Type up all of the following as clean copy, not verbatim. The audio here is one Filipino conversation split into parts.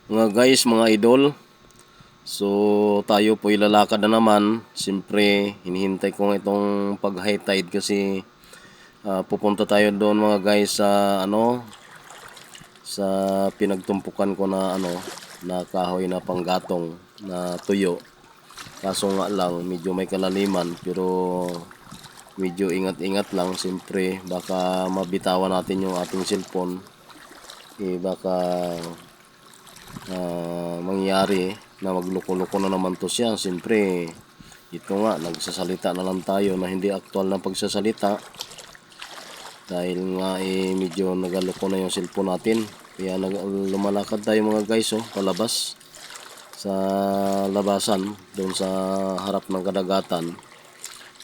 Mga guys, mga idol, so tayo po ilalakad na naman. Siyempre, hinihintay ko itong pag high tide kasi pupunta tayo doon mga guys sa sa pinagtumpukan ko na na kahoy na panggatong na tuyo. Kaso nga lang medyo may kalaliman, pero medyo ingat-ingat lang. Siyempre baka mabitawan natin yung ating cellphone, baka mangyari na magloko-loko na naman to siya. Siyempre ito nga, nagsasalita na lang tayo na hindi aktual na pagsasalita dahil nga medyo nagaloko na yung cellphone natin. Kaya lumalakad tayo mga guys, palabas sa labasan doon sa harap ng kadagatan.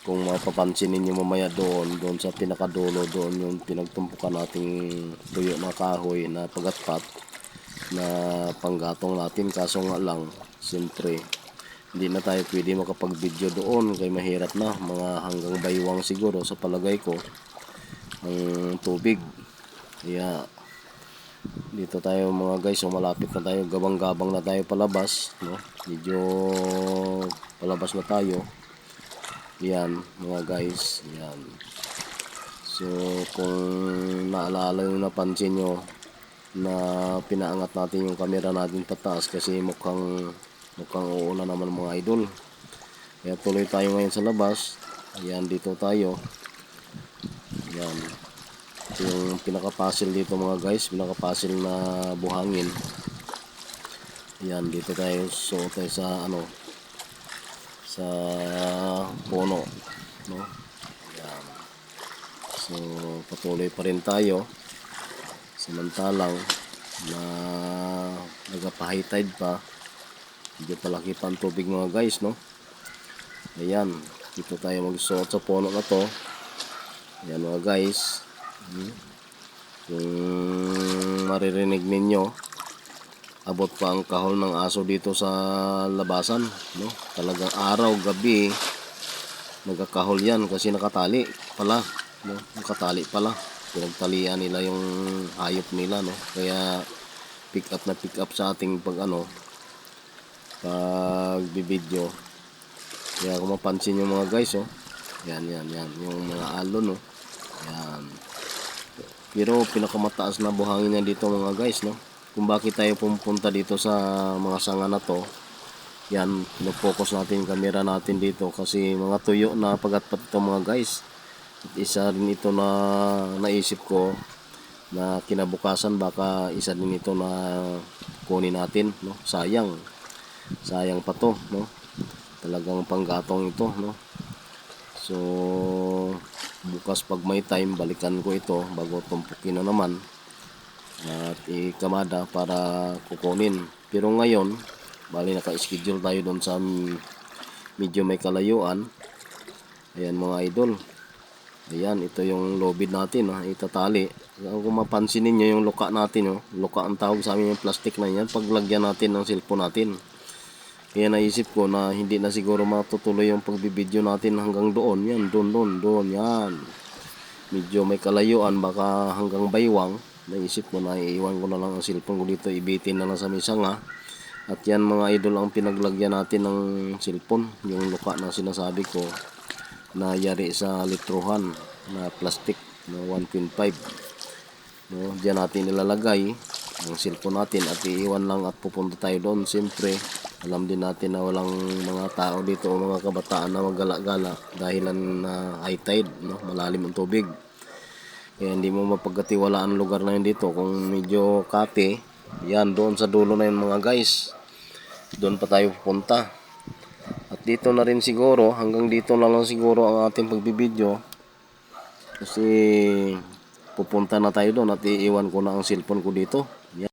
Kung mapapansin ninyo mamaya doon sa pinakadulo, doon yung pinagtumpukan nating tuyo na kahoy na pagatpat na panggatong natin. Kaso nga lang, siyempre hindi na tayo pwede makapag-video doon kay mahirap na, mga hanggang baywang siguro sa palagay ko ang tubig. Kaya dito tayo mga guys, malapit na tayo, gabang-gabang na tayo palabas, medyo palabas na tayo. Yan mga guys, yan. So kung naalala yung napansin nyo na pinaangat natin yung camera natin pataas kasi mukhang uulan naman mga idol. Kaya tuloy tayo ngayon sa labas. Ayan, dito tayo. Ayan, ito yung pinaka-puzzle dito mga guys, pinaka-puzzle na buhangin. Ayan, dito tayo, so tayo sa sa puno, Ayan. So patuloy pa rin tayo samantalang na nagpa-high tide pa. Medyo palaki pa ang tubig mga guys, Ayan, dito tayo magsuot sa puno na to. Ayan mga guys, kung maririnig ninyo, abot pa ang kahol ng aso dito sa labasan, Talagang araw, gabi nagkakahol yan kasi nakatali pala, Nakatali pala, pinagtalian nila yung hayop nila, Kaya pick up sa ating pagbibideo. Kaya kung mapansin nyo mga guys, yan yung mga alon, yan. Pero pinakamataas na buhangin yan dito mga guys, Kung bakit tayo pumunta dito sa mga sanga na to, yan, pinofocus natin yung camera natin dito kasi mga tuyo na pagatpat ito mga guys. At isa rin ito na naisip ko na kinabukasan baka isa din ito na kunin natin, Sayang pa to, Talagang panggatong ito, So bukas pag may time, balikan ko ito bago tumpukin na naman at ikamada para kukunin. Pero ngayon, bali naka-schedule tayo doon sa medyo may kalayuan. Ayan mga idol. Ayan, ito yung lobid natin, itatali. Kung mapansin niyo yung luka natin, luka ang tawag sa amin yung plastic na yan, paglagyan natin ng cellphone natin. Kaya naisip ko na hindi na siguro matutuloy yung pagbibideo natin hanggang doon. Yan, doon, yan. Medyo may kalayuan, baka hanggang baywang. Naisip ko na iiwan ko na lang ang cellphone ko dito, ibitin na lang sa misanga. At yan mga idol ang pinaglagyan natin ng cellphone, yung luka na sinasabi ko na yari sa litruhan na plastic na 1.5. Diyan natin nilalagay ang cellphone natin at iiwan lang at pupunta tayo doon. Siyempre alam din natin na walang mga tao dito o mga kabataan na maggala-gala dahilan na high tide, malalim ang tubig. Kaya hindi mo mapagkatiwalaan ang lugar na yun dito. Kung medyo kate, yan, doon sa dulo na yun mga guys, doon pa tayo pupunta. At dito na rin siguro, hanggang dito na lang siguro ang ating pagbibideo kasi pupunta na tayo doon at iiwan ko na ang cellphone ko dito.